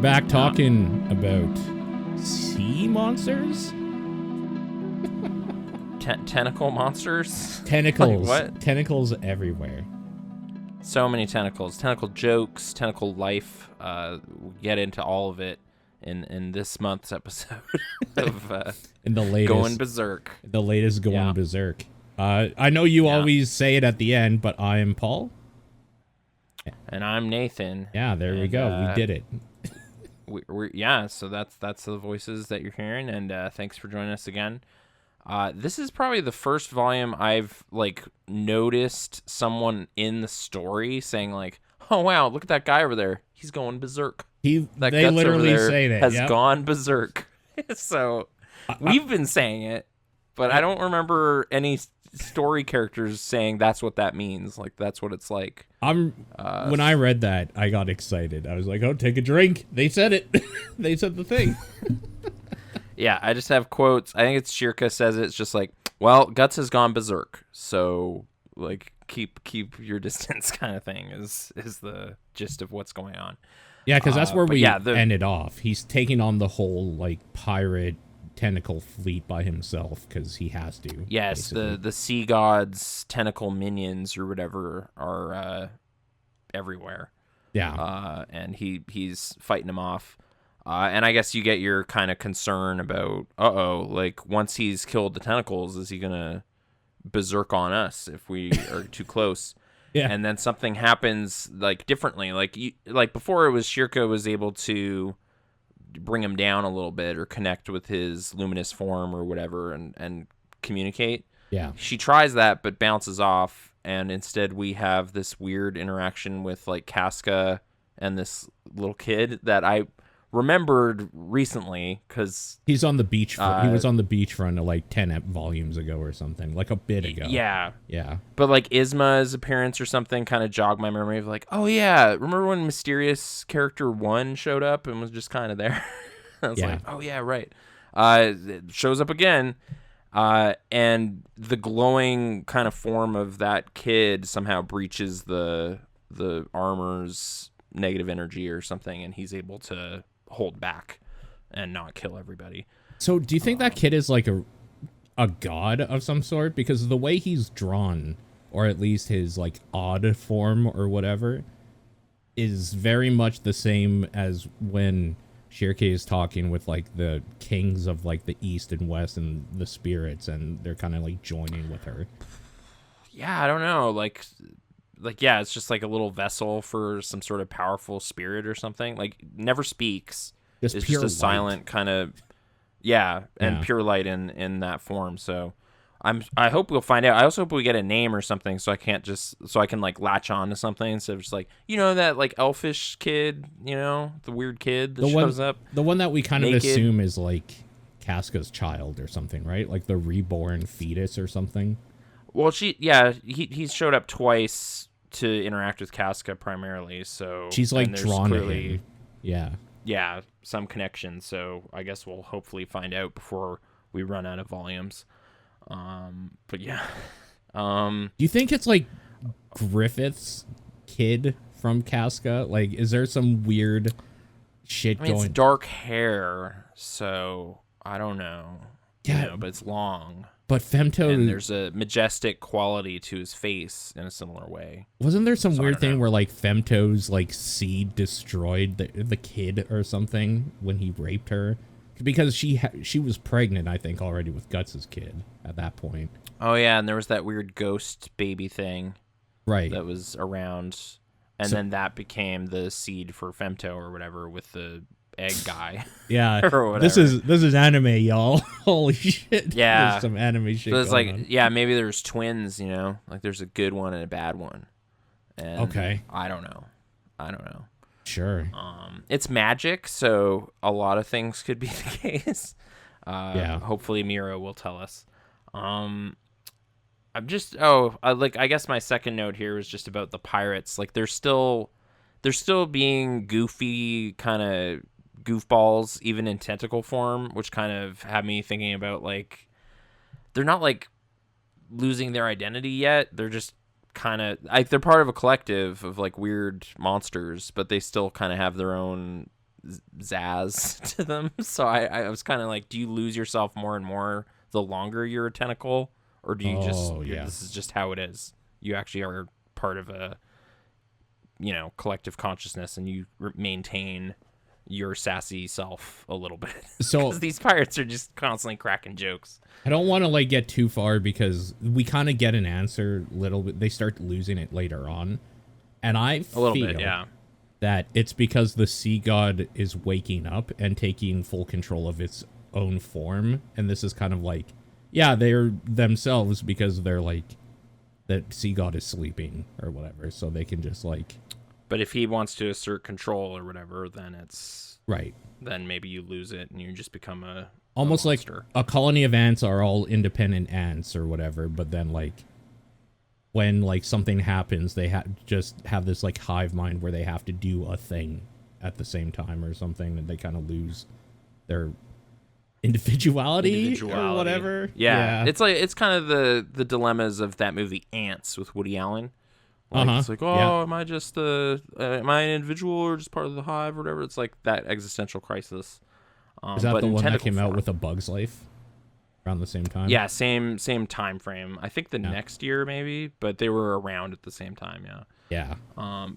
back talking about sea monsters? Tentacle monsters? Tentacles. Like what? Tentacles everywhere. So many tentacles. Tentacle jokes, tentacle life. We'll get into all of it in this month's episode of In the latest Going Berserk. The latest Going Berserk. I know you always say it at the end, but I am Paul. And I'm Nathan. Yeah, there we go. We did it. So that's the voices that you're hearing, and thanks for joining us again. This is probably the first volume I've noticed someone in the story saying "Oh wow, look at that guy over there. He's going berserk." They literally say that has gone berserk. So we've been saying it, but I don't remember any story characters saying that's what that means. That's what it's like. When I read that, I got excited. I was like, "Oh, take a drink." They said it. They said the thing. Yeah, I just have quotes. I think it's Shirka says it. It's just well, Guts has gone berserk. So keep your distance kind of thing is the gist of what's going on. Yeah, because that's where we ended off. He's taking on the whole pirate tentacle fleet by himself because he has to. Yes, basically. the sea gods tentacle minions or whatever are everywhere. Yeah, and he's fighting them off. And I guess you get your kind of concern about once he's killed the tentacles, is he gonna berserk on us if we are too close? Yeah. And then something happens differently. Before, it was Shirka was able to bring him down a little bit or connect with his luminous form or whatever and communicate. Yeah. She tries that but bounces off, and instead we have this weird interaction with Casca and this little kid that I remembered recently because he's on the beach. He was on the beachfront 10 volumes ago or something, a bit ago. Yeah. But Isma's appearance or something kind of jogged my memory of oh yeah, remember when Mysterious Character 1 showed up and was just kind of there? I was oh yeah, right. It shows up again, and the glowing kind of form of that kid somehow breaches the armor's negative energy or something, and he's able to hold back and not kill everybody. So do you think that kid is a god of some sort? Because the way he's drawn, or at least his odd form or whatever, is very much the same as when Shirke is talking with the kings of the east and west and the spirits, and they're kind of joining with her. Yeah, I don't know. Yeah, it's just a little vessel for some sort of powerful spirit or something. Never speaks. It's just a silent kind of, and pure light in that form. So I hope we'll find out. I also hope we get a name or something so I can latch on to something instead of just that elfish kid, the weird kid that shows up. The one that we kind naked. of assume is Casca's child or something, right? The reborn fetus or something. Well, he's showed up twice to interact with Casca primarily, so she's drawn to him. Yeah, some connection. So I guess we'll hopefully find out before we run out of volumes. But yeah. Do you think it's Griffith's kid from Casca? Is there some weird shit going? It's dark hair, so I don't know. Yeah, but it's long. But Femto... And there's a majestic quality to his face in a similar way. Wasn't there some weird thing where, Femto's, seed destroyed the kid or something when he raped her? Because she was pregnant, I think, already with Guts' kid at that point. Oh, yeah, and there was that weird ghost baby thing. Right. That was around. And then that became the seed for Femto or whatever with the egg guy. Yeah. Or whatever. This is anime, y'all. Holy shit. Yeah. There's some anime shit so it's going on. Maybe there's twins, there's a good one and a bad one. And okay. I don't know. Sure. It's magic, so a lot of things could be the case. Hopefully Merrow will tell us. I guess my second note here is just about the pirates. They're still being goofy kind of goofballs even in tentacle form, which kind of had me thinking about they're not losing their identity yet. They're just kind of they're part of a collective of weird monsters, but they still kind of have their own zazz to them. So I was kind of like, do you lose yourself more and more the longer you're a tentacle, or do you this is just how it is? You actually are part of a, collective consciousness, and you maintain your sassy self a little bit. So because these pirates are just constantly cracking jokes. I don't want to like get too far because we kind of get an answer little bit. They start losing it later on, and I feel that it's because the sea god is waking up and taking full control of its own form, and this is kind of like, they're themselves because they're like that sea god is sleeping or whatever, so they can just like. But if he wants to assert control or whatever, then it's right. Then maybe you lose it and you just become almost like a colony of ants are all independent ants or whatever. But then like when like something happens, they just have this like hive mind where they have to do a thing at the same time or something, and they kind of lose their individuality or whatever. Yeah. It's like it's kind of the dilemmas of that movie Ants with Woody Allen. Like, it's like, am I just am I an individual or just part of the hive or whatever? It's like that existential crisis. Is that the one that came out with A Bug's Life around the same time? Yeah, same time frame. I think the next year maybe, but they were around at the same time. Yeah.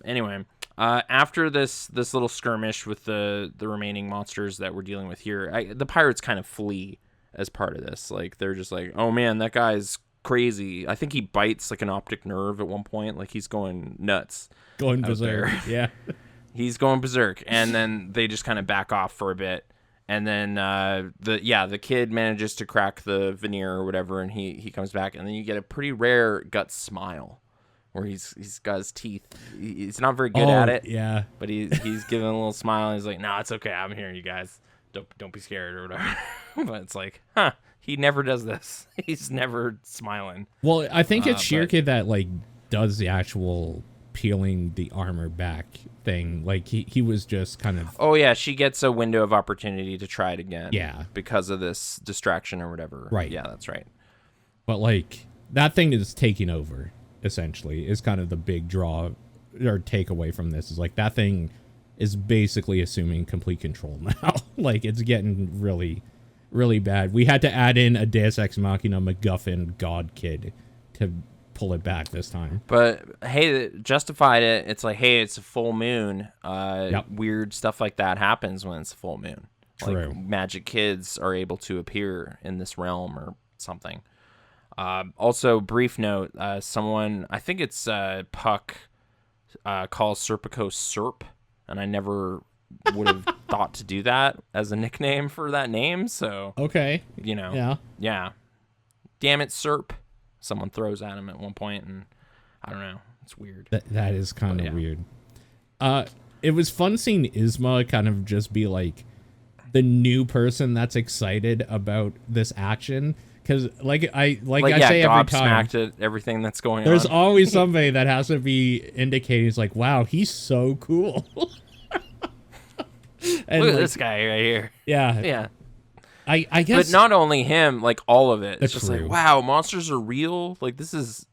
Anyway, after this little skirmish with the remaining monsters that we're dealing with here, the pirates kind of flee as part of this. Like they're just like, oh man, that guy's crazy. I think he bites like an optic nerve at one point. Like he's going nuts. Going berserk. Yeah. He's going berserk. And then they just kind of back off for a bit. And then the kid manages to crack the veneer or whatever, and he comes back, and then you get a pretty rare gut smile where he's got his teeth. He's not very good at it. Yeah. But he's giving a little smile, and he's like, "No, it's okay. I'm here, you guys. Don't be scared or whatever." But it's like, he never does this. He's never smiling. Well, I think it's Shirka that like does the actual peeling the armor back thing. Like he was just kind of. Oh yeah, she gets a window of opportunity to try it again. Yeah, because of this distraction or whatever. Right. Yeah, that's right. But like that thing is taking over. Essentially, is kind of the big draw or takeaway from this. Is like that thing is basically assuming complete control now. Like it's getting really. Really bad. We had to add in a Deus Ex Machina MacGuffin God Kid to pull it back this time. But hey, justified it. It's like, hey, it's a full moon. Weird stuff like that happens when it's a full moon. True. Like magic kids are able to appear in this realm or something. Also, brief note: someone, I think it's Puck, calls Serpico Serp, and I never would have thought to do that as a nickname for that name. So okay, yeah. Damn it, Serp! Someone throws at him at one point, and I don't know. It's weird. That is kind of weird. It was fun seeing Isma kind of just be like the new person that's excited about this action. Because I say every time, at everything that's going there's on. always somebody that has to be indicating. It's like, wow, he's so cool. And look at this guy right here. Yeah. I guess, but not only him, like all of it. It's just true. like, wow, monsters are real. Like this is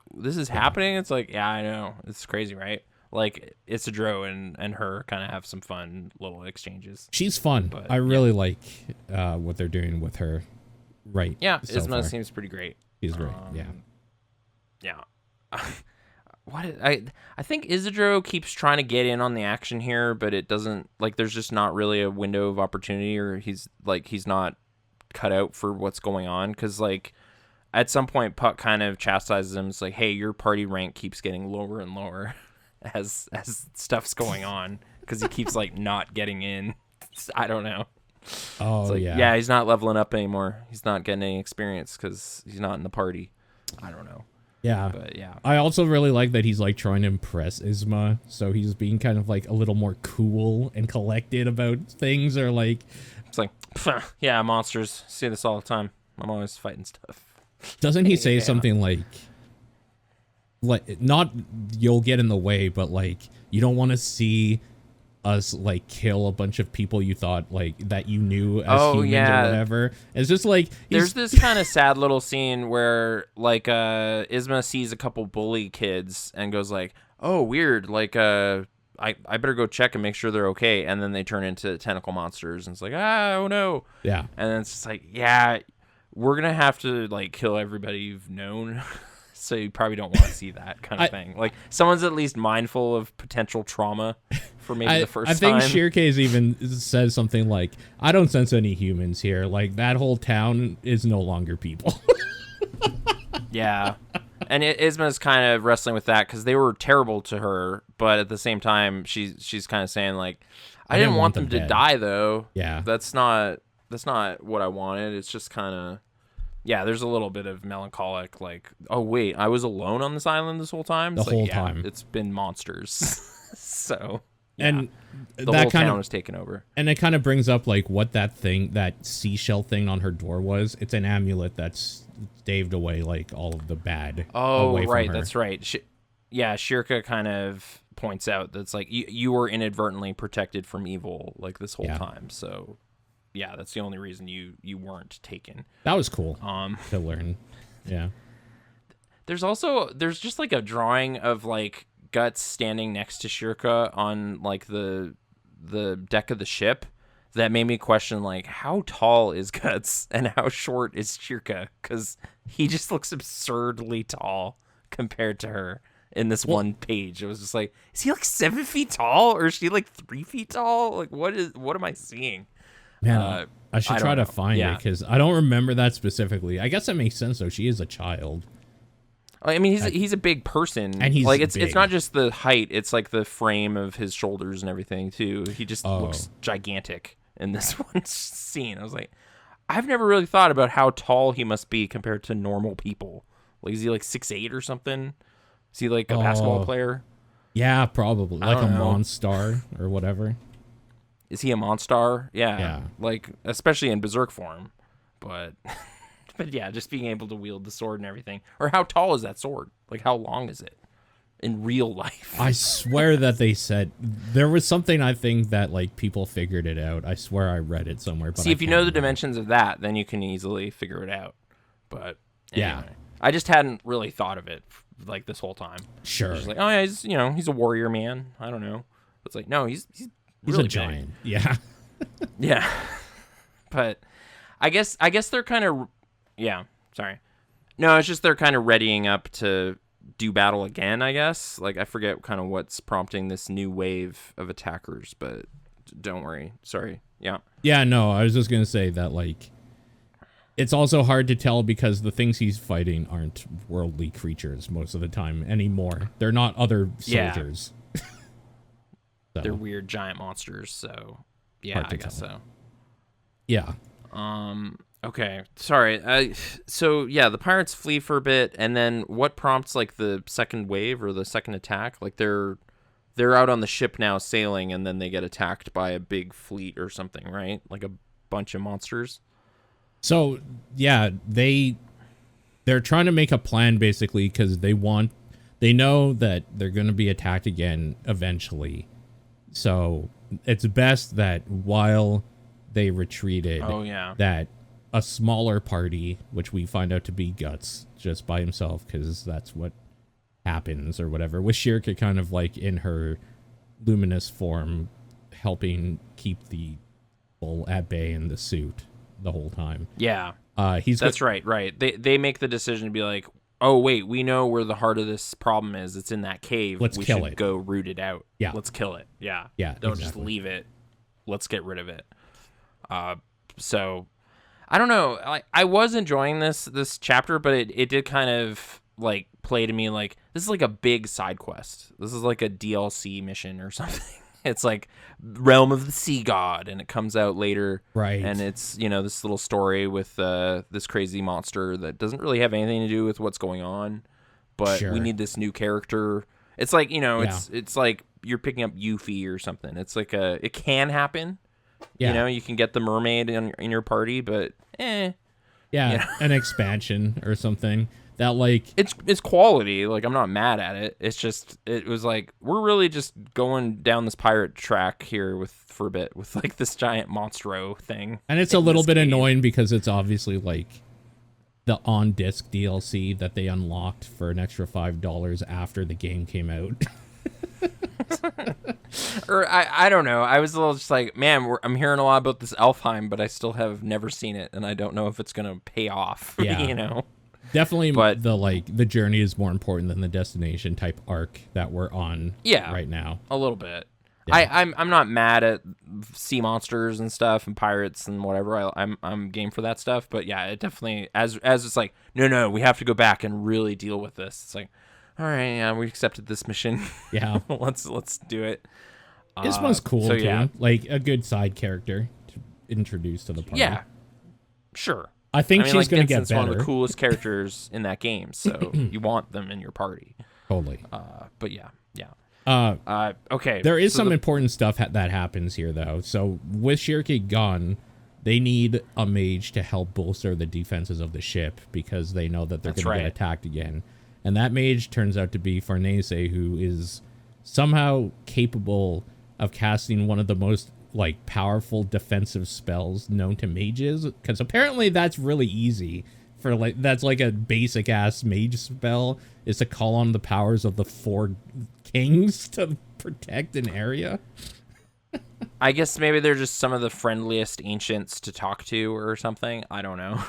happening. It's like, yeah, I know. It's crazy, right? Like Isidro and her kind of have some fun little exchanges. She's fun. But, I really like what they're doing with her. Right. Yeah, so Isma far. Seems pretty great. She's great. Yeah. I think Isidro keeps trying to get in on the action here, but it doesn't, like, there's just not really a window of opportunity, or he's not cut out for what's going on. Because, like, at some point, Puck kind of chastises him. It's like, hey, your party rank keeps getting lower and lower as stuff's going on, because he keeps, like, not getting in. I don't know. Oh, like, yeah. Yeah, he's not leveling up anymore. He's not getting any experience because he's not in the party. I don't know. Yeah. But yeah. I also really like that he's like trying to impress Isma, so he's being kind of like a little more cool and collected about things, or like it's like, yeah, monsters. See this all the time. I'm always fighting stuff. Doesn't he say something like not you'll get in the way, but like you don't want to see us like kill a bunch of people you thought like that you knew as humans or whatever. It's just like there's this kind of sad little scene where like Isma sees a couple bully kids and goes like, oh, weird, like I better go check and make sure they're okay. And then they turn into tentacle monsters, and it's like, oh no. Yeah. And then it's just like, yeah, we're gonna have to like kill everybody you've known. So you probably don't want to see that kind of thing. Like, someone's at least mindful of potential trauma for maybe the first time. I think Shirke's even says something like, I don't sense any humans here. Like, that whole town is no longer people. Yeah. And Isma's kind of wrestling with that because they were terrible to her, but at the same time, she's kind of saying, like, I didn't want them to die, though. Yeah. That's not what I wanted. It's just kind of... Yeah, there's a little bit of melancholic, like, oh, wait, I was alone on this island this whole time? The whole time. It's been monsters. So, yeah. And the whole town was taken over. And it kind of brings up, like, what that seashell thing on her door was. It's an amulet that's staved away, like, all of the bad away from her. That's right. Shirka kind of points out that's like, you were inadvertently protected from evil, like, this whole time, so... Yeah, that's the only reason you weren't taken. That was cool to learn. Yeah. There's just like a drawing of like Guts standing next to Shirka on like the deck of the ship that made me question like how tall is Guts and how short is Shirka, because he just looks absurdly tall compared to her in this one page. It was just like, is he like 7 feet tall or is she like 3 feet tall? Like what am I seeing? Man, I should try to find it because I don't remember that specifically. I guess that makes sense though. She is a child. I mean, he's a big person, and he's like big. It's not just the height; it's like the frame of his shoulders and everything too. He just looks gigantic in this one scene. I was like, I've never really thought about how tall he must be compared to normal people. Like, is he like 6'8" or something? Is he like a basketball player? Yeah, probably like a monster or whatever. Is he a monster? Yeah. Like, especially in Berserk form. But yeah, just being able to wield the sword and everything. Or how tall is that sword? Like, how long is it in real life? I swear that they said... There was something, I think, that, like, people figured it out. I swear I read it somewhere. But see, if you know the dimensions of that, then you can easily figure it out. But anyway. Yeah. I just hadn't really thought of it, like, this whole time. Sure. Just like, oh, yeah, he's a warrior man. I don't know. It's like, no, he's really a giant. Yeah. Yeah. But I guess they're kind of... Yeah, sorry. No, it's just they're kind of readying up to do battle again, I guess. Like, I forget kind of what's prompting this new wave of attackers, but don't worry. Sorry. Yeah. Yeah, no, I was just going to say that, like, it's also hard to tell because the things he's fighting aren't worldly creatures most of the time anymore. They're not other soldiers. So. They're weird giant monsters, so yeah, I guess so. Yeah. Okay. Sorry. So yeah, the pirates flee for a bit, and then what prompts like the second wave or the second attack? Like they're out on the ship now sailing, and then they get attacked by a big fleet or something, right? Like a bunch of monsters. So yeah, they're trying to make a plan basically because they know that they're going to be attacked again eventually. So it's best that while they retreated, that a smaller party, which we find out to be Guts just by himself, because that's what happens or whatever, with Shirka kind of like in her luminous form, helping keep the bull at bay in the suit the whole time. Yeah, that's right. They make the decision to be like, oh, wait, we know where the heart of this problem is. It's in that cave. We should go root it out. Yeah. Let's kill it. Yeah. Yeah. Don't just leave it. Let's get rid of it. So, I don't know. I was enjoying this chapter, but it did kind of, like, play to me like, this is like a big side quest. This is like a DLC mission or something. It's like Realm of the Sea God, and it comes out later. Right. And it's, this little story with this crazy monster that doesn't really have anything to do with what's going on, but we need this new character. It's like, it's like you're picking up Yuffie or something. It's like it can happen. Yeah. You can get the mermaid in your party, but Yeah, an expansion or something. That like it's quality. Like I'm not mad at it. It's just it was like we're really just going down this pirate track here for a bit with like this giant monstro thing. And it's a little bit annoying because it's obviously like the on disc DLC that they unlocked for an extra $5 after the game came out. Or I don't know. I was a little just like, man, I'm hearing a lot about this Elfheim, but I still have never seen it, and I don't know if it's gonna pay off. Yeah. You know. Definitely, But the journey is more important than the destination type arc that we're on right now. A little bit. Yeah. I'm not mad at sea monsters and stuff and pirates and whatever. I'm game for that stuff. But yeah, it definitely as it's like, no, we have to go back and really deal with this. It's like, all right, yeah, we accepted this mission. Yeah. let's do it. This one's cool so too. yeah. Like a good side character to introduce to the party. Yeah. Sure. I think she's like, gonna get Vincent's better. one of the coolest characters in that game, so you want them in your party. Totally. But yeah. Okay. There is some important stuff that happens here, though. So with Shirky gone, they need a mage to help bolster the defenses of the ship because they know that they're going to get attacked again. And that mage turns out to be Farnese, who is somehow capable of casting one of the most like powerful defensive spells known to mages. Because apparently that's really easy. That's like a basic ass mage spell is to call on the powers of the 4 kings to protect an area. I guess maybe they're just some of the friendliest ancients to talk to or something. I don't know.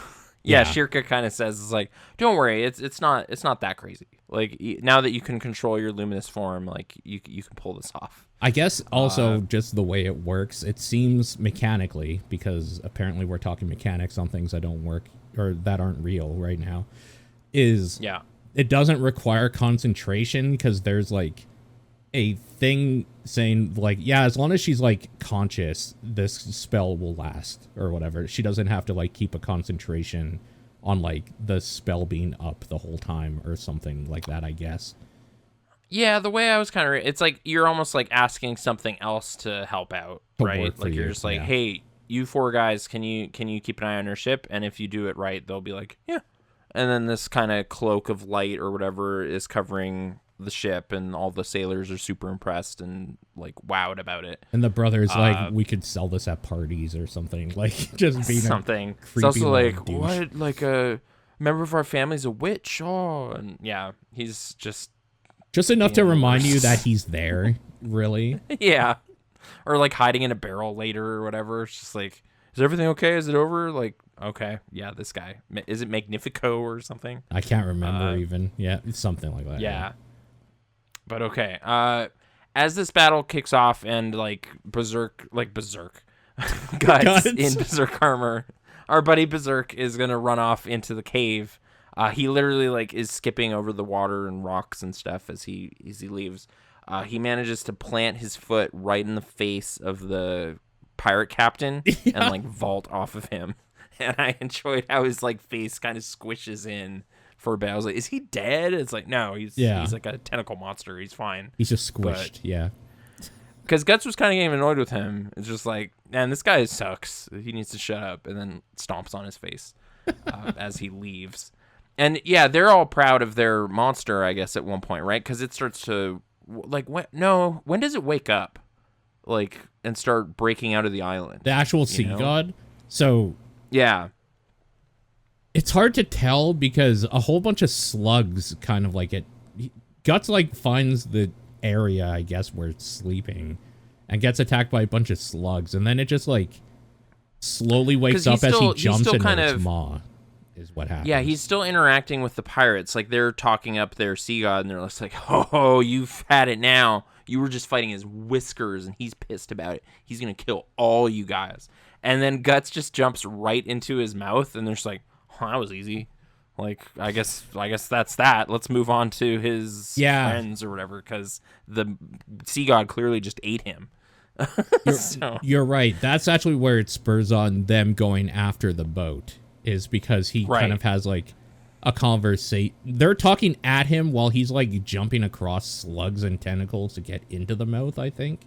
Yeah, Shirka kind of says, it's like, don't worry, it's not that crazy. Like, now that you can control your luminous form, like, you can pull this off. I guess also just the way it works, it seems mechanically, because apparently we're talking mechanics on things that don't work or that aren't real right now, is it doesn't require concentration because there's like a thing saying like, yeah, as long as she's like conscious, this spell will last or whatever. She doesn't have to like keep a concentration on like the spell being up the whole time or something like that, I guess. Yeah, the way I was kind of, it's like you're almost like asking something else to help out, right? Like you're just like, hey, you 4 guys, can you keep an eye on your ship? And if you do it right, they'll be like, yeah. And then this kind of cloak of light or whatever is covering the ship, and all the sailors are super impressed and like wowed about it. And the brother's like, we could sell this at parties or something, like just being something. It's also like, what? Like a member of our family's a witch? Oh, and yeah, he's just enough to remind you that he's there. Really? Yeah. Or like hiding in a barrel later or whatever. It's just like, is everything okay? Is it over? Like, okay, yeah, this guy. Is it Magnifico or something? I can't remember even. Yeah, it's something like that. Yeah. But okay. As this battle kicks off and like Berserk Guts in Berserk armor, our buddy Berserk is gonna run off into the cave. He literally like is skipping over the water and rocks and stuff as he leaves. He manages to plant his foot right in the face of the pirate captain and like vault off of him. And I enjoyed how his like face kind of squishes in for a bit. I was like, is he dead? It's like, no, he's like a tentacle monster. He's fine. He's just squished. Yeah. Because Guts was kind of getting annoyed with him. It's just like, man, this guy sucks. He needs to shut up. And then stomps on his face as he leaves. And yeah, they're all proud of their monster, I guess, at one point, right? Because it starts to like, when does it wake up, like, and start breaking out of the island? The actual sea god. So yeah, it's hard to tell because a whole bunch of slugs kind of like it. Guts like finds the area, I guess, where it's sleeping, and gets attacked by a bunch of slugs, and then it just like slowly wakes up as he jumps into its maw. Is what happens. Yeah, he's still interacting with the pirates. Like, they're talking up their sea god, and they're just like, oh, you've had it now. You were just fighting his whiskers, and he's pissed about it. He's going to kill all you guys. And then Guts just jumps right into his mouth, and they're just like, oh, that was easy. Like, I guess that's that. Let's move on to his friends or whatever, because the sea god clearly just ate him. You're right. That's actually where it spurs on them going after the boat. Is because he kind of has like a conversation. They're talking at him while he's like jumping across slugs and tentacles to get into the mouth, I think.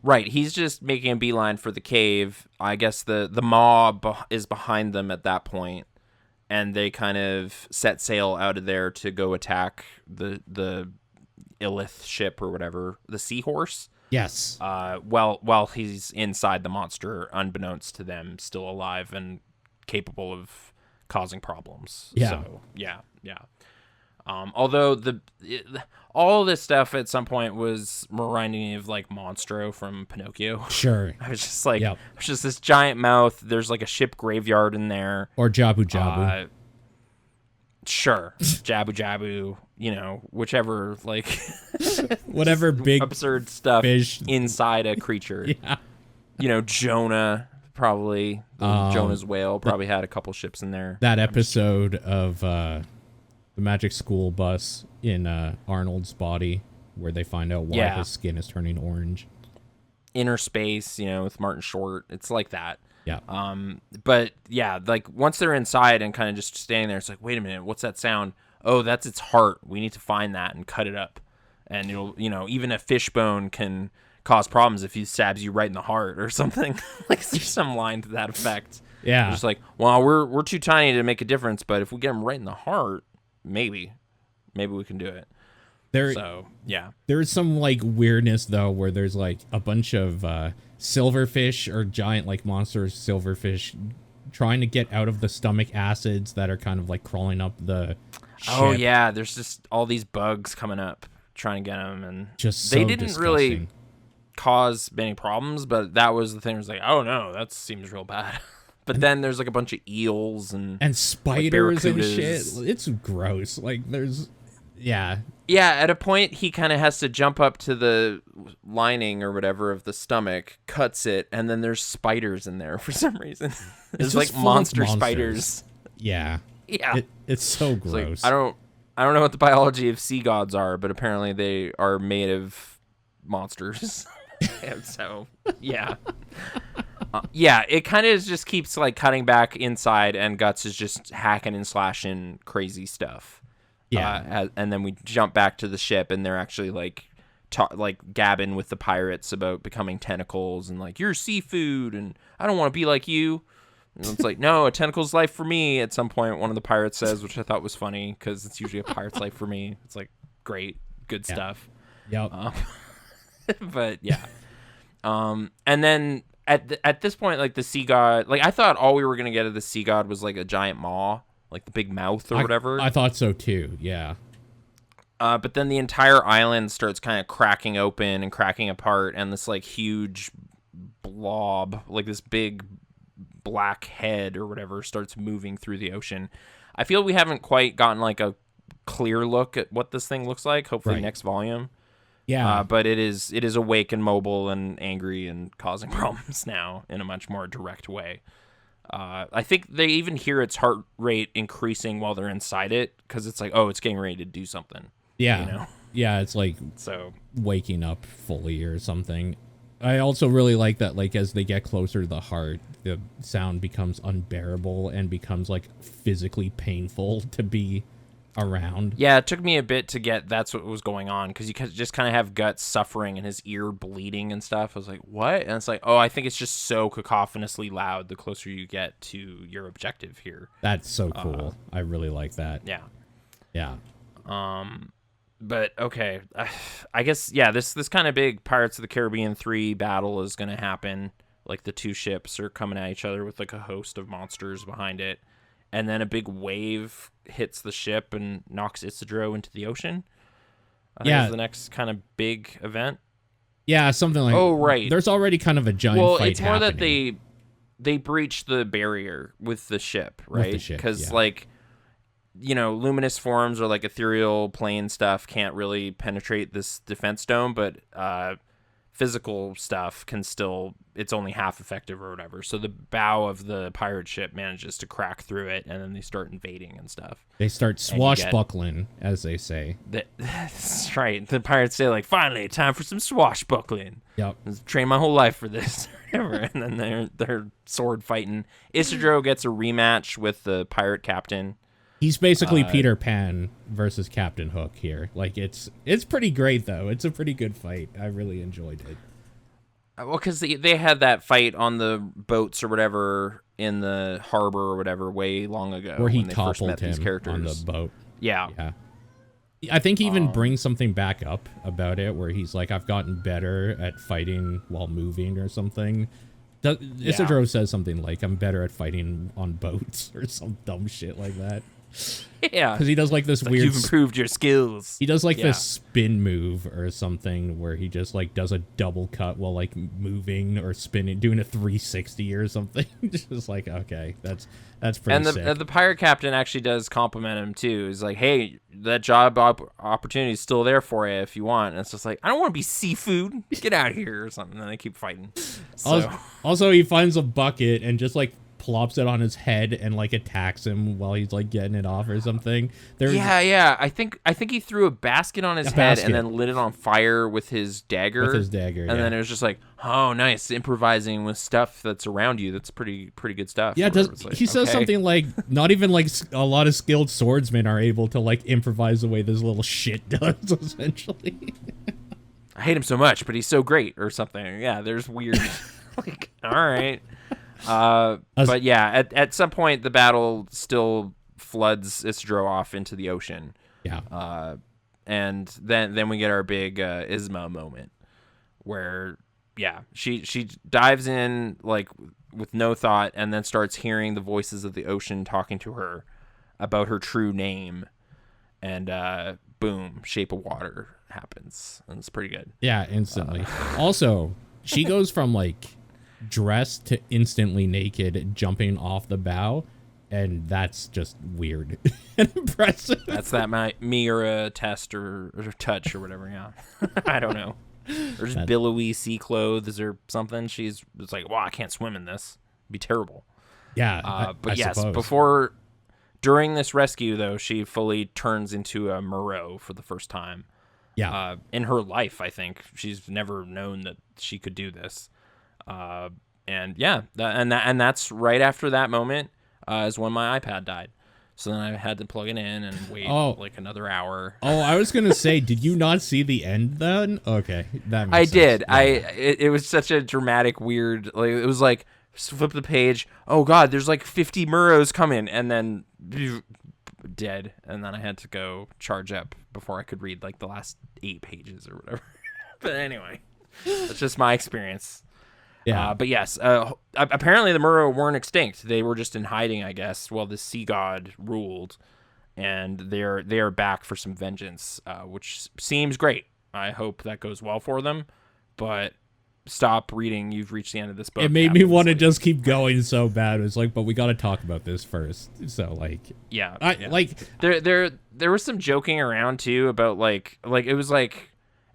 Right. He's just making a beeline for the cave. I guess the mob is behind them at that point, and they kind of set sail out of there to go attack the Illith ship or whatever, the Seahorse. Yes. While he's inside the monster, unbeknownst to them, still alive and capable of causing problems. Yeah. So, yeah. Although all this stuff at some point was reminding me of like Monstro from Pinocchio. Sure. I was just like, it's just this giant mouth. There's like a ship graveyard in there. Or Jabu Jabu. Sure. Jabu Jabu, you know, whichever, like, whatever big absurd stuff fish inside a creature. Yeah. You know, Jonah, probably. Jonah's whale probably had a couple ships in there. That episode of the Magic School Bus in Arnold's body, where they find out why his skin is turning orange. Inner Space, you know, with Martin Short. It's like that. Yeah. But yeah, like once they're inside and kind of just standing there, it's like, wait a minute, what's that sound? Oh, that's its heart. We need to find that and cut it up. And it'll, you know, even a fish bone can cause problems if he stabs you right in the heart or something. Like there's some line to that effect. Yeah. It's like, well, we're too tiny to make a difference, but if we get him right in the heart, maybe we can do it. So yeah, there's some like weirdness though, where there's like a bunch of silverfish or giant like monster silverfish trying to get out of the stomach acids that are kind of like crawling up the ship. Oh yeah, there's just all these bugs coming up trying to get them, and just they didn't really cause many problems, but that was the thing. It was like, oh no, that seems real bad. But then there's like a bunch of eels and spiders like and shit. It's gross. Like there's yeah, at a point he kind of has to jump up to the lining or whatever of the stomach, cuts it, and then there's spiders in there for some reason. It's like monster spiders. Yeah. It's so gross. Like, I don't know what the biology of sea gods are, but apparently they are made of monsters. And so yeah. Yeah, it kind of just keeps like cutting back inside, and Guts is just hacking and slashing crazy stuff. Yeah, and then we jump back to the ship, and they're actually like gabbing with the pirates about becoming tentacles, and like, you're seafood, and I don't want to be like you. And it's like, no, a tentacle's life for me. At some point, one of the pirates says, which I thought was funny because it's usually a pirate's life for me. It's like, great, good stuff. Yep. But yeah, and then at this point, like the sea god, like I thought all we were gonna get of the sea god was like a giant maw. Like the big mouth or whatever. I thought so too, yeah. But then the entire island starts kind of cracking open and cracking apart, and this like huge blob, like this big black head or whatever, starts moving through the ocean. I feel we haven't quite gotten like a clear look at what this thing looks like. Hopefully next volume. Yeah. But it is awake and mobile and angry and causing problems now in a much more direct way. I think they even hear its heart rate increasing while they're inside it, because it's like, oh, it's getting ready to do something. Yeah. You know? Yeah, it's like waking up fully or something. I also really like that, like, as they get closer to the heart, the sound becomes unbearable and becomes, like, physically painful to be around. Yeah, it took me a bit to get that's what was going on, because you just kind of have Guts suffering and his ear bleeding and stuff. I was like, what? And it's like, oh, I think it's just so cacophonously loud the closer you get to your objective here. That's so cool. I really like that. Yeah. Yeah. But okay, I guess, yeah, this kind of big Pirates of the Caribbean 3 battle is going to happen. Like the two ships are coming at each other with like a host of monsters behind it. And then a big wave hits the ship and knocks Isidro into the ocean. I think is the next kind of big event. Yeah, something like. Oh, right. There's already kind of a giant fight. Well, it's more happening. that they breach the barrier with the ship, right? Because like, you know, luminous forms or like ethereal plane stuff can't really penetrate this defense dome, but physical stuff can still, it's only half effective or whatever. So the bow of the pirate ship manages to crack through it, and then they start invading and stuff. They start swashbuckling, as they say. That's right. The pirates say, like, finally, time for some swashbuckling. Yep. I've trained my whole life for this. And then they're sword fighting. Isidro gets a rematch with the pirate captain. He's basically Peter Pan versus Captain Hook here. Like, it's pretty great, though. It's a pretty good fight. I really enjoyed it. Well, because they had that fight on the boats or whatever in the harbor or whatever way long ago. Where he when they first met toppled these him characters. on the boat. Yeah. I think he even brings something back up about it, where he's like, I've gotten better at fighting while moving or something. Isidro says something like, I'm better at fighting on boats or some dumb shit like that. Yeah, because he does like this weird. You've improved your skills. He does like this spin move or something where he just like does a double cut while like moving or spinning, doing a 360 or something. Just like, okay, that's pretty sick. And the pirate captain actually does compliment him too. He's like, hey, that job opportunity is still there for you if you want. And it's just like, I don't want to be seafood. Get out of here or something. And they keep fighting. So. Also, he finds a bucket and just like plops it on his head and like attacks him while he's like getting it off or something. Yeah. I think he threw a basket on his head and then lit it on fire with his dagger. And then it was just like, oh, nice, improvising with stuff that's around you. That's pretty good stuff. Yeah, he says something like, not even like a lot of skilled swordsmen are able to like improvise the way this little shit does. Essentially, I hate him so much, but he's so great or something. Yeah, there's weird. Like, all right. But yeah, at some point the battle still floods Isidro off into the ocean. Yeah. And then we get our big Isma moment where she dives in like with no thought and then starts hearing the voices of the ocean talking to her about her true name, and boom, Shape of Water happens, and it's pretty good. Yeah, instantly. Also, she goes from like dressed to instantly naked, jumping off the bow, and that's just weird and impressive. That's that Miura test or touch or whatever. Yeah, I don't know. Or just billowy sea clothes or something. It's like, wow, I can't swim in this. It'd be terrible. Yeah, but yes, suppose. During this rescue though, she fully turns into a Merrow for the first time. Yeah, in her life, I think she's never known that she could do this. And that's right after that moment is when my iPad died. So then I had to plug it in and wait like another hour. Oh, I was gonna say, did you not see the end then? Okay, that makes I sense. did. Yeah. It was such a dramatic, weird. Like it was like flip the page. Oh God, there's like 50 Merrows coming, and then dead. And then I had to go charge up before I could read like the last 8 pages or whatever. But anyway, that's just my experience. Yeah. But yes, apparently the Merrow weren't extinct. They were just in hiding, I guess, while the sea god ruled, and they are back for some vengeance, which seems great. I hope that goes well for them. But stop reading. You've reached the end of this book. It made me want to just keep going so bad. It was like, but we got to talk about this first. So like, like there was some joking around too about like it was like.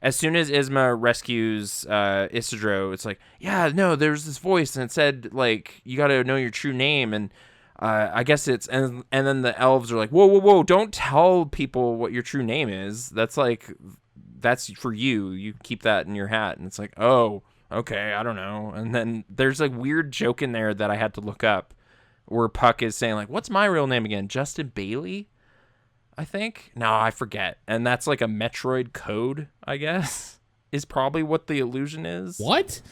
As soon as Isma rescues Isidro, it's like, yeah, no, there's this voice, and it said, like, you got to know your true name, and I guess it's, and then the elves are like, whoa, don't tell people what your true name is. That's for you. You keep that in your hat. And it's like, oh, okay, I don't know. And then there's like weird joke in there that I had to look up where Puck is saying, like, what's my real name again? Justin Bailey? I think. No, I forget. And that's like a Metroid code, I guess, is probably what the illusion is. What?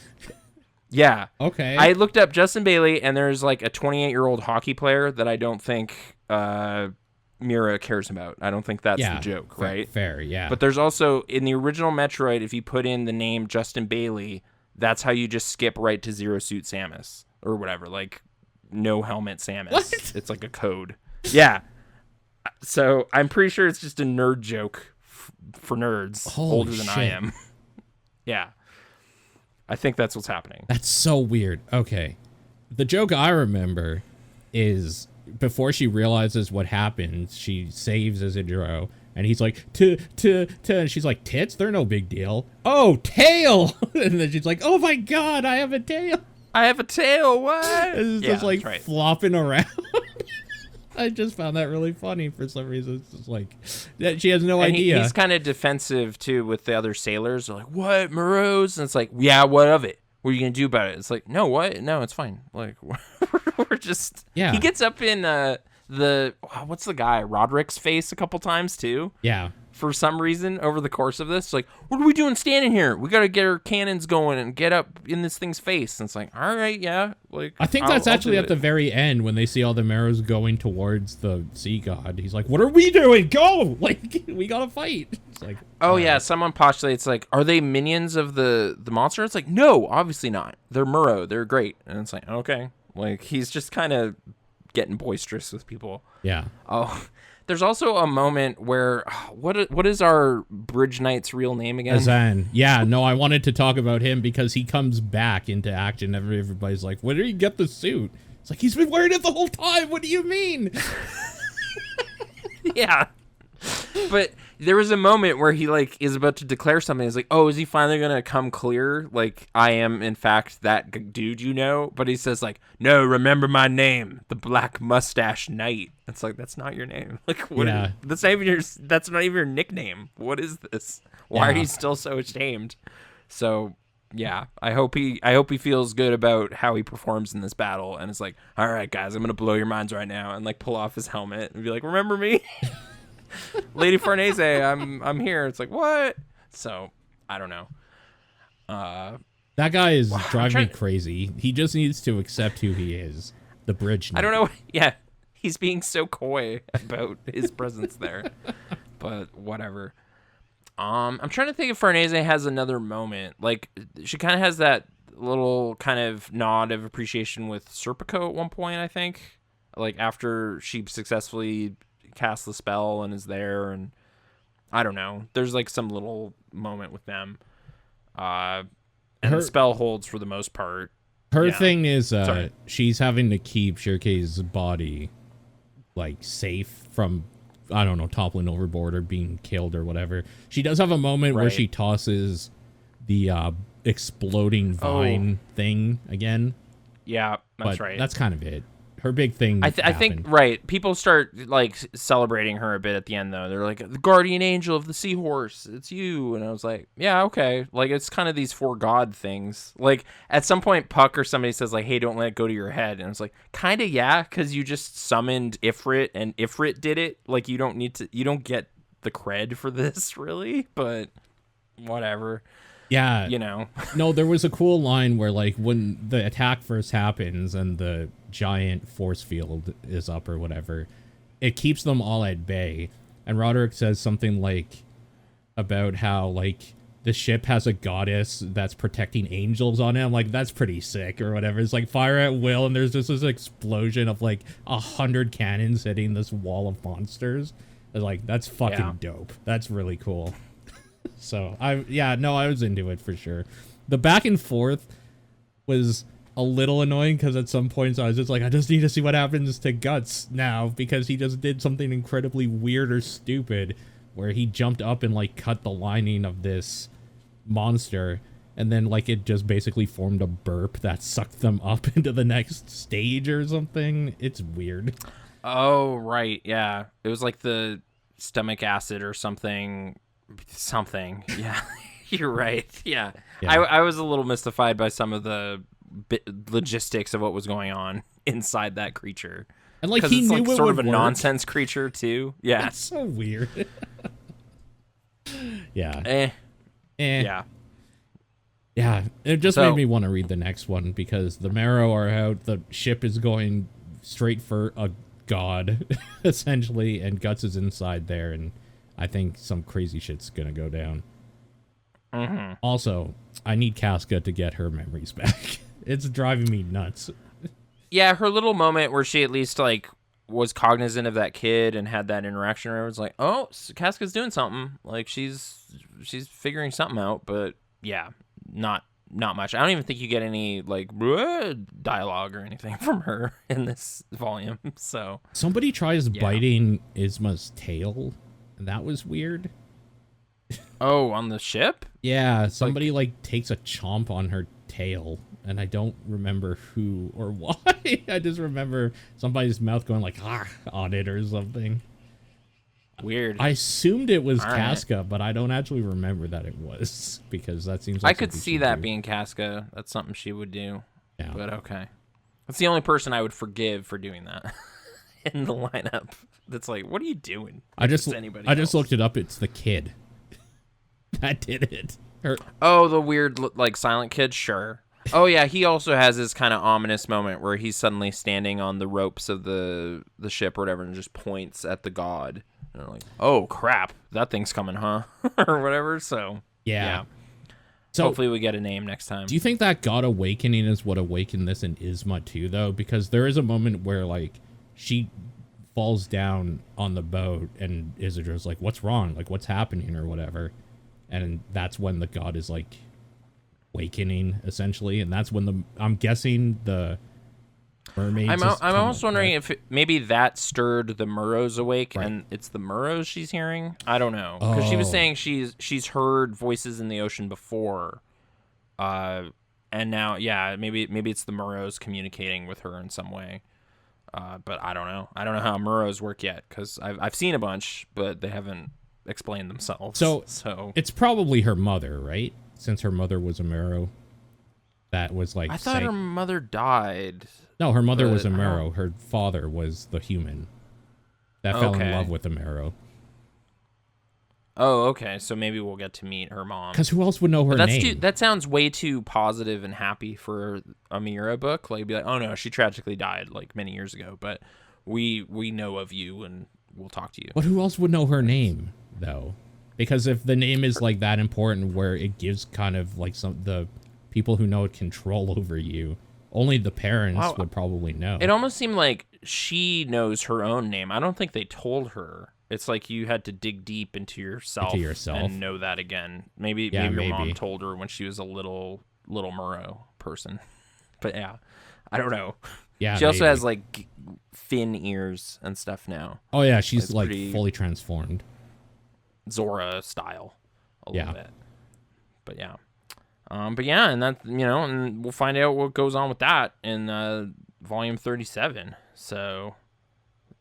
Yeah. Okay. I looked up Justin Bailey, and there's like a 28-year-old hockey player that I don't think Mira cares about. I don't think that's the joke, right? Fair, yeah. But there's also, in the original Metroid, if you put in the name Justin Bailey, that's how you just skip right to Zero Suit Samus or whatever, like no helmet Samus. What? It's like a code. Yeah. So I'm pretty sure it's just a nerd joke for nerds older than I am. Yeah. I think that's what's happening. That's so weird. Okay. The joke I remember is before she realizes what happened, she saves Isidro, and he's like, and she's like, tits? They're no big deal. Oh, tail! And then she's like, oh my God, I have a tail. I have a tail, what? It's just like flopping around. I just found that really funny for some reason. It's just like that she has no idea. He's kind of defensive too with the other sailors. They're like, "What, Merrows?" And it's like, "Yeah, what of it? What are you gonna do about it?" It's like, "No, what? No, it's fine." Like, we're just. Yeah. He gets up in what's the guy Roderick's face a couple times too. Yeah. For some reason, over the course of this, like, what are we doing standing here? We got to get our cannons going and get up in this thing's face. And it's like, all right, yeah. Like, I think that's actually at the very end when they see all the Merrows going towards the sea god. He's like, what are we doing? Go! Like, we got to fight. It's like, oh, yeah. Someone postulates, like, are they minions of the monster? It's like, no, obviously not. They're Merrow. They're great. And it's like, okay. Like, he's just kind of getting boisterous with people. Yeah. Oh, there's also a moment where what is our Bridge Knight's real name again? Azan. Yeah, no, I wanted to talk about him because he comes back into action. Everybody's like, where did he get the suit? It's like, he's been wearing it the whole time. What do you mean? Yeah. But there was a moment where he like is about to declare something. He's like, oh, is he finally going to come clear? Like, I am, in fact, that dude you know? But he says like, no, remember my name, the Black Mustache Knight. It's like, that's not your name. Like, what? Yeah. That's not even your nickname. What is this? Why are you still so ashamed? So, yeah, I hope he feels good about how he performs in this battle. And it's like, all right, guys, I'm going to blow your minds right now. And like pull off his helmet and be like, remember me? Lady Farnese, I'm here. It's like, what? So, I don't know. That guy is driving me crazy. He just needs to accept who he is. The Bridge Knight. I don't know. Yeah, he's being so coy about his presence there. But whatever. I'm trying to think if Farnese has another moment. Like, she kind of has that little kind of nod of appreciation with Serpico at one point, I think. Like, after she successfully cast the spell and is there, and I don't know, there's like some little moment with them, and the spell holds for the most part. Her thing is she's having to keep Shirkei's body like safe from, I don't know, toppling overboard or being killed or whatever. She does have a moment where she tosses the exploding vine thing again. Yeah, that's right. That's kind of it. Her big thing. I think right. People start like celebrating her a bit at the end, though. They're like, the guardian angel of the seahorse, it's you. And I was like, yeah, okay. Like, it's kind of these four god things. Like, at some point, Puck or somebody says like, hey, don't let it go to your head. And it's like, kind of, yeah, because you just summoned Ifrit and Ifrit did it. Like, you don't get the cred for this, really. But whatever. Yeah. You know. No, there was a cool line where like when the attack first happens and the giant force field is up or whatever, it keeps them all at bay. And Roderick says something like about how like the ship has a goddess that's protecting angels on it. I'm like, that's pretty sick or whatever. It's like fire at will, and there's just this explosion of like 100 cannons hitting this wall of monsters. It's like, that's fucking dope. That's really cool. So I was into it for sure. The back and forth was a little annoying because at some points I was just like, I just need to see what happens to Guts now, because he just did something incredibly weird or stupid where he jumped up and like cut the lining of this monster, and then like it just basically formed a burp that sucked them up into the next stage or something. It's weird. Oh, right. Yeah. It was like the stomach acid or something. Yeah. You're right. Yeah. I was a little mystified by some of the logistics of what was going on inside that creature. And like he it's knew like it sort would of a work. nonsense creature too. Yeah. It's so weird. Yeah. Yeah. It just made me want to read the next one because the Merrow are out. The ship is going straight for a god, essentially, and Guts is inside there, and I think some crazy shit's gonna go down. Mm-hmm. Also, I need Casca to get her memories back. It's driving me nuts. Yeah, her little moment where she at least like was cognizant of that kid and had that interaction. Where it was like, oh, Casca's doing something. Like she's figuring something out. But yeah, not much. I don't even think you get any like dialogue or anything from her in this volume. So somebody tries biting Isma's tail. That was weird. Oh, on the ship? Yeah, somebody like takes a chomp on her tail, and I don't remember who or why. I just remember somebody's mouth going like on it or something. Weird. I assumed it was Casca, but I don't actually remember that it was, because that seems like I could see that being Casca. That's something she would do. Yeah. But okay. That's the only person I would forgive for doing that in the lineup. That's like, what are you doing? I just looked it up. It's the kid that did it. Oh, the weird like silent kid. Sure. Oh yeah, he also has this kind of ominous moment where he's suddenly standing on the ropes of the ship or whatever, and just points at the god. And they're like, oh crap, that thing's coming, huh? Or whatever. So yeah. So hopefully we get a name next time. Do you think that god awakening is what awakened this in Isma too, though? Because there is a moment where like she falls down on the boat, and Isidra's like, "What's wrong? Like, what's happening or whatever?" And that's when the god is like awakening, essentially, and that's when I'm guessing the mermaids. I'm almost wondering if maybe that stirred the Merrows awake, and it's the Merrows she's hearing. I don't know, because she was saying she's heard voices in the ocean before, and now maybe it's the Merrows communicating with her in some way. But I don't know. I don't know how Merrows work yet, because I've seen a bunch, but they haven't explained themselves. So it's probably her mother, right? Since her mother was a Merrow. That was like... I thought her mother died. No, her mother was a Merrow. Her father was the human that fell in love with the Merrow. Oh, okay. So maybe we'll get to meet her mom. Because who else would know her name? That sounds way too positive and happy for a Mira book. Like, be like, oh no, she tragically died like many years ago, but we know of you and we'll talk to you. But who else would know her name, though? Because if the name is like that important, where it gives kind of like the people who know it control over you, only the parents would probably know. It almost seemed like she knows her own name. I don't think they told her. It's like you had to dig deep into yourself and know that again. Maybe your mom told her when she was a little Merrow person. But yeah, I don't know. Yeah, she also has like fin ears and stuff now. Oh yeah, she's like fully transformed. Zora style a little bit. But yeah. And that, and we'll find out what goes on with that in volume 37. So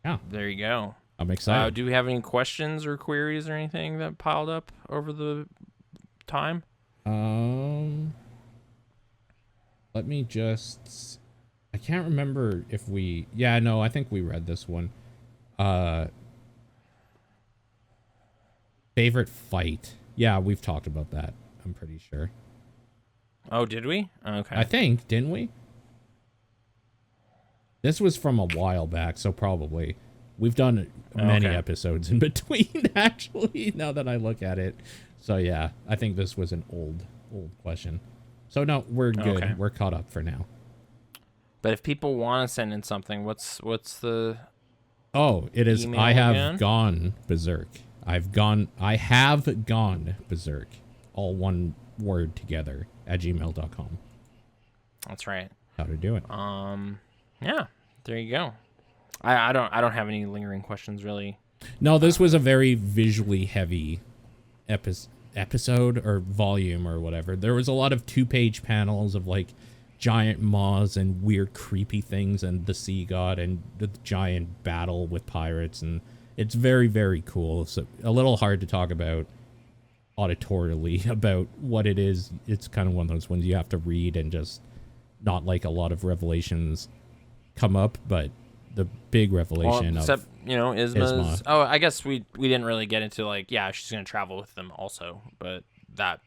yeah, there you go. I'm excited. Do we have any questions or queries or anything that piled up over the time? Let me just... I can't remember if we... Yeah, no, I think we read this one. Favorite fight. Yeah, we've talked about that. I'm pretty sure. Oh, did we? Okay. I think, didn't we? This was from a while back, so probably. We've done many episodes in between, actually, now that I look at it. So, yeah, I think this was an old question. So, no, we're good. Okay. We're caught up for now. But if people want to send in something, what's the... Oh, it is I have gone berserk. I have gone berserk. All one word together at gmail.com. That's right. How to do it. Yeah, there you go. I don't have any lingering questions really. No, this was a very visually heavy episode or volume or whatever. There was a lot of 2-page panels of like giant maws and weird creepy things and the sea god and the giant battle with pirates, and it's very, very cool. So a little hard to talk about auditorily about what it is. It's kind of one of those ones you have to read, and just not like a lot of revelations come up, but the big revelation except, Isma's... Oh, I guess we didn't really get into like, she's going to travel with them also, but that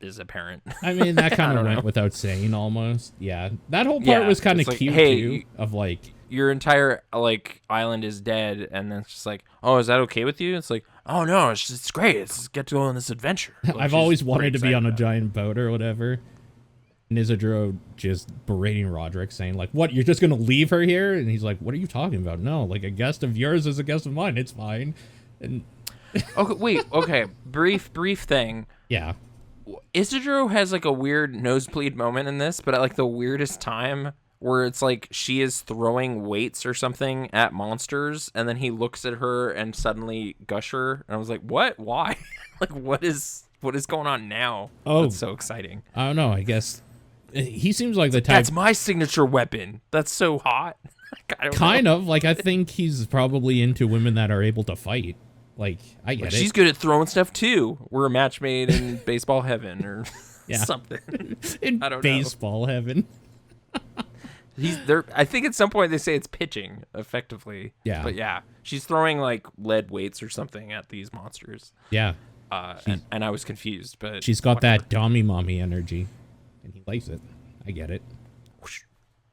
is apparent. I mean, that kind of went without saying almost. Yeah. That whole part was kind of cute, too, of like... Your entire, like, island is dead, and then it's just like, oh, is that okay with you? It's like, oh, no, it's great. Let's get to go on this adventure. Like, I've always wanted to be on a giant boat or whatever. Isidro just berating Roderick, saying, like, what, you're just going to leave her here? And he's like, what are you talking about? No, like, a guest of yours is a guest of mine. It's fine. And okay, wait, okay. Brief thing. Yeah. Isidro has, like, a weird nosebleed moment in this, but at, like, the weirdest time, where it's like she is throwing weights or something at monsters, and then he looks at her and suddenly gusher, and I was like, what? Why? Like, what is going on now? Oh, that's so exciting. I don't know, I guess he seems like the type... That's my signature weapon. That's so hot. Kind of. Like, I think he's probably into women that are able to fight. Like, I get it. She's good at throwing stuff, too. We're a match made in baseball heaven or something. In I don't baseball heaven. He's there. I think at some point they say it's pitching, effectively. Yeah. But yeah, she's throwing, like, lead weights or something at these monsters. Yeah. And I was confused, but... She's got that dommy mommy energy. And he likes it. I get it.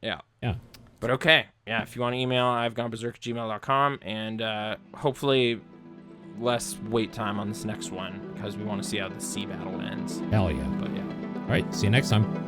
Yeah. Yeah. But okay. Yeah, if you want to email, I've gone berserk@gmail.com, and hopefully less wait time on this next one, because we want to see how the sea battle ends. Hell yeah. But yeah. All right. See you next time.